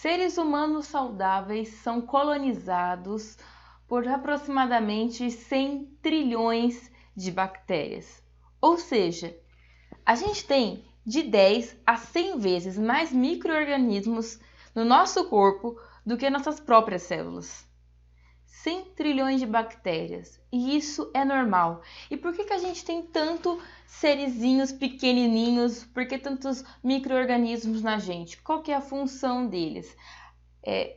Seres humanos saudáveis são colonizados por aproximadamente 100 trilhões de bactérias. Ou seja, a gente tem de 10 a 100 vezes mais micro-organismos no nosso corpo do que nossas próprias células. 100 trilhões de bactérias, e isso é normal. E por que a gente tem tanto serizinhos pequenininhos, por que tantos micro-organismos na gente? Qual que é a função deles?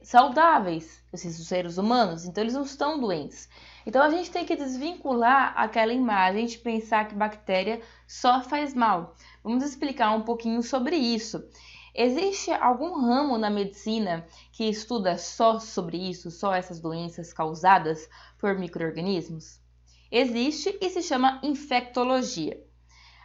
Saudáveis, esses seres humanos, então eles não estão doentes. Então a gente tem que desvincular aquela imagem de pensar que bactéria só faz mal. Vamos explicar um pouquinho sobre isso. Existe algum ramo na medicina que estuda só sobre isso, só essas doenças causadas por micro-organismos? Existe e se chama infectologia.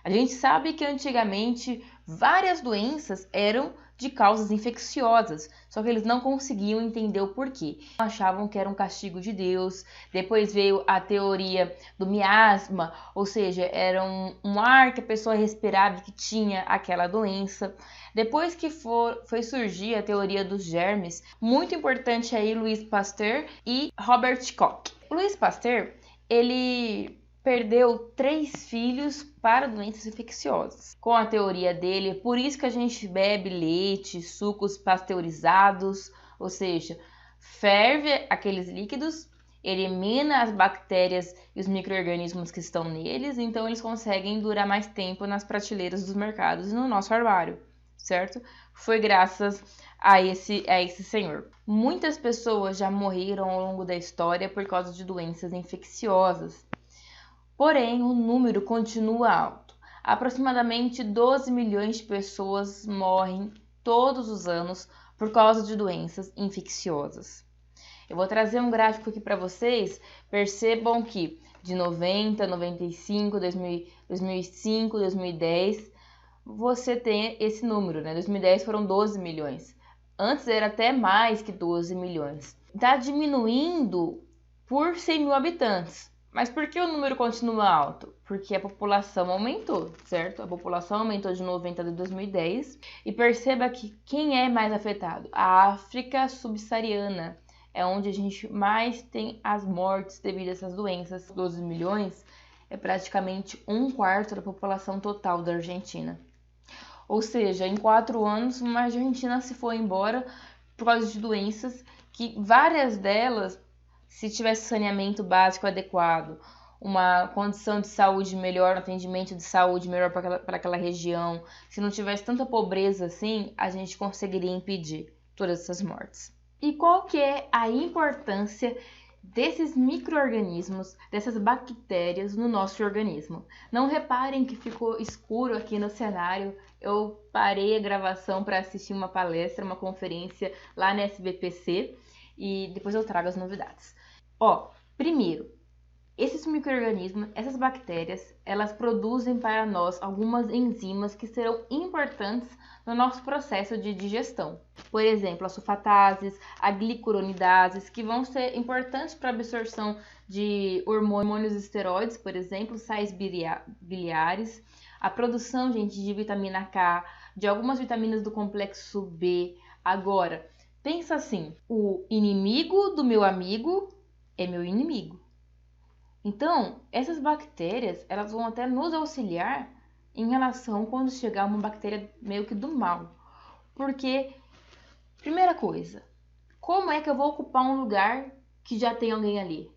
A gente sabe que antigamente várias doenças eram de causas infecciosas, só que eles não conseguiam entender o porquê. Achavam que era um castigo de Deus. Depois veio a teoria do miasma, ou seja, era um ar que a pessoa respirava e que tinha aquela doença. Depois que foi surgir a teoria dos germes, muito importante aí Louis Pasteur e Robert Koch. Louis Pasteur, ele perdeu 3 filhos para doenças infecciosas. Com a teoria dele, por isso que a gente bebe leite, sucos pasteurizados, ou seja, ferve aqueles líquidos, elimina as bactérias e os micro-organismos que estão neles, então eles conseguem durar mais tempo nas prateleiras dos mercados e no nosso armário, certo? Foi graças a esse senhor. Muitas pessoas já morreram ao longo da história por causa de doenças infecciosas. Porém, o número continua alto. Aproximadamente 12 milhões de pessoas morrem todos os anos por causa de doenças infecciosas. Eu vou trazer um gráfico aqui para vocês. Percebam que de 90, 95, 2005, 2010, você tem esse número, né? 2010 foram 12 milhões. Antes era até mais que 12 milhões. Está diminuindo por 100 mil habitantes. Mas por que o número continua alto? Porque a população aumentou, certo? A população aumentou de 90 de 2010. E perceba que quem é mais afetado? A África subsaariana é onde a gente mais tem as mortes devido a essas doenças. 12 milhões é praticamente 1/4 da população total da Argentina. Ou seja, em 4 anos, uma Argentina se foi embora por causa de doenças que várias delas, se tivesse saneamento básico adequado, uma condição de saúde melhor, um atendimento de saúde melhor para aquela região, se não tivesse tanta pobreza assim, a gente conseguiria impedir todas essas mortes. E qual que é a importância desses micro-organismos, dessas bactérias no nosso organismo? Não reparem que ficou escuro aqui no cenário. Eu parei a gravação para assistir uma palestra, uma conferência lá na SBPC e depois eu trago as novidades. Primeiro, esses micro-organismos, essas bactérias, elas produzem para nós algumas enzimas que serão importantes no nosso processo de digestão. Por exemplo, as sulfatases, a glicuronidases, que vão ser importantes para a absorção de hormônios esteroides, por exemplo, sais biliares, a produção, gente, de vitamina K, de algumas vitaminas do complexo B. Agora, pensa assim, o inimigo do meu amigo é meu inimigo. Então, essas bactérias, elas vão até nos auxiliar em relação quando chegar uma bactéria meio que do mal. Porque, primeira coisa, como é que eu vou ocupar um lugar que já tem alguém ali?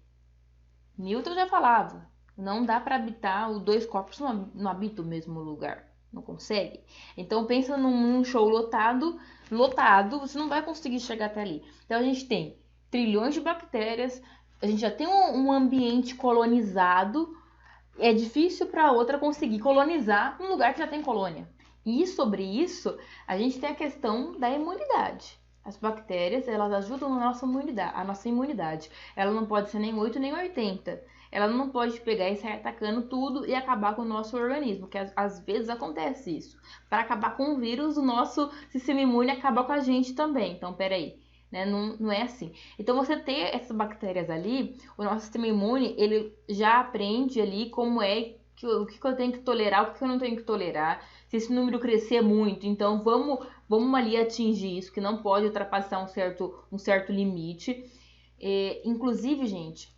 Newton já falava, não dá para habitar, os 2 corpos não habitam o mesmo lugar, não consegue. Então, pensa num show lotado, você não vai conseguir chegar até ali. Então, a gente tem trilhões de bactérias, a gente já tem um ambiente colonizado, é difícil para outra conseguir colonizar um lugar que já tem colônia. E sobre isso, a gente tem a questão da imunidade. As bactérias, elas ajudam a nossa imunidade. Ela não pode ser nem 8 nem 80. Ela não pode pegar e sair atacando tudo e acabar com o nosso organismo, que às vezes acontece isso. Para acabar com o vírus, o nosso sistema imune acaba com a gente também. Então, peraí. Né? Não é assim. Então, você ter essas bactérias ali, o nosso sistema imune, ele já aprende ali como é, o que eu tenho que tolerar, o que eu não tenho que tolerar. Se esse número crescer muito, então vamos vamos ali atingir isso, que não pode ultrapassar um certo limite. Inclusive, gente,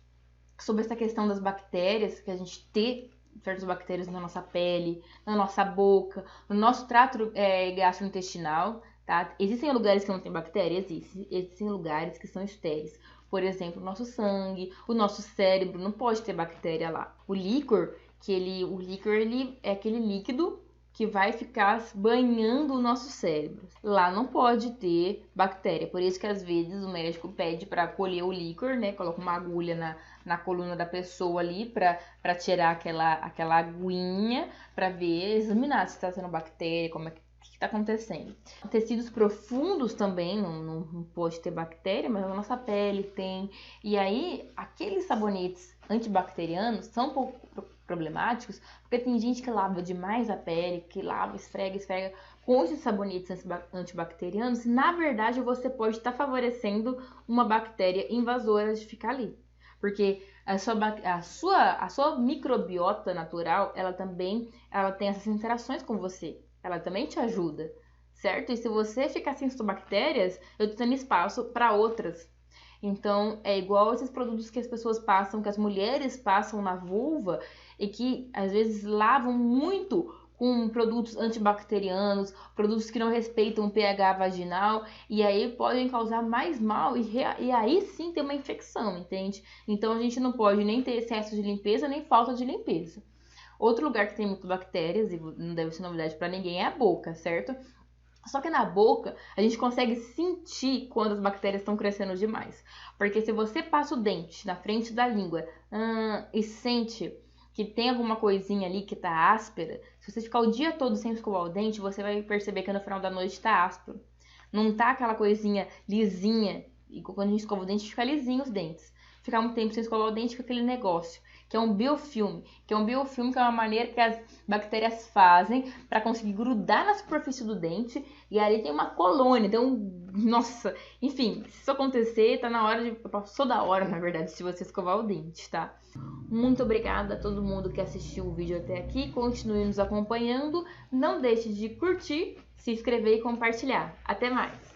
sobre essa questão das bactérias, que a gente tem certas bactérias na nossa pele, na nossa boca, no nosso trato gastrointestinal, tá? Existem lugares que não tem bactéria? Existem lugares que são estéreis. Por exemplo, o nosso sangue, o nosso cérebro não pode ter bactéria lá. O líquor, ele é aquele líquido que vai ficar banhando o nosso cérebro. Lá não pode ter bactéria. Por isso que às vezes o médico pede para colher o líquor, né? Coloca uma agulha na coluna da pessoa ali para tirar aquela aguinha, para ver, examinar se está tendo bactéria, como é que está acontecendo. Tecidos profundos também não pode ter bactéria, mas a nossa pele tem. E aí, aqueles sabonetes antibacterianos são um pouco problemáticos, porque tem gente que lava demais a pele, que lava, esfrega com esses sabonetes antibacterianos, e na verdade você pode estar favorecendo uma bactéria invasora de ficar ali. Porque a sua microbiota natural, ela tem essas interações com você. Ela também te ajuda, certo? E se você ficar sem suas bactérias, eu tô tendo espaço para outras. Então, é igual esses produtos que as pessoas passam, que as mulheres passam na vulva e que às vezes lavam muito com produtos antibacterianos, produtos que não respeitam o pH vaginal, e aí podem causar mais mal e aí sim ter uma infecção, entende? Então a gente não pode nem ter excesso de limpeza, nem falta de limpeza. Outro lugar que tem muitas bactérias, e não deve ser novidade para ninguém, é a boca, certo? Só que na boca, a gente consegue sentir quando as bactérias estão crescendo demais. Porque se você passa o dente na frente da língua e sente que tem alguma coisinha ali que tá áspera, se você ficar o dia todo sem escovar o dente, você vai perceber que no final da noite tá áspero. Não tá aquela coisinha lisinha. E quando a gente escova o dente, fica lisinho os dentes. Ficar muito tempo sem escovar o dente, fica aquele negócio. Que é um biofilme, que é uma maneira que as bactérias fazem para conseguir grudar na superfície do dente, e ali tem uma colônia, nossa, enfim, se isso acontecer, tá na hora passou da hora, na verdade, se você escovar o dente, tá? Muito obrigada a todo mundo que assistiu o vídeo até aqui, continue nos acompanhando, não deixe de curtir, se inscrever e compartilhar. Até mais!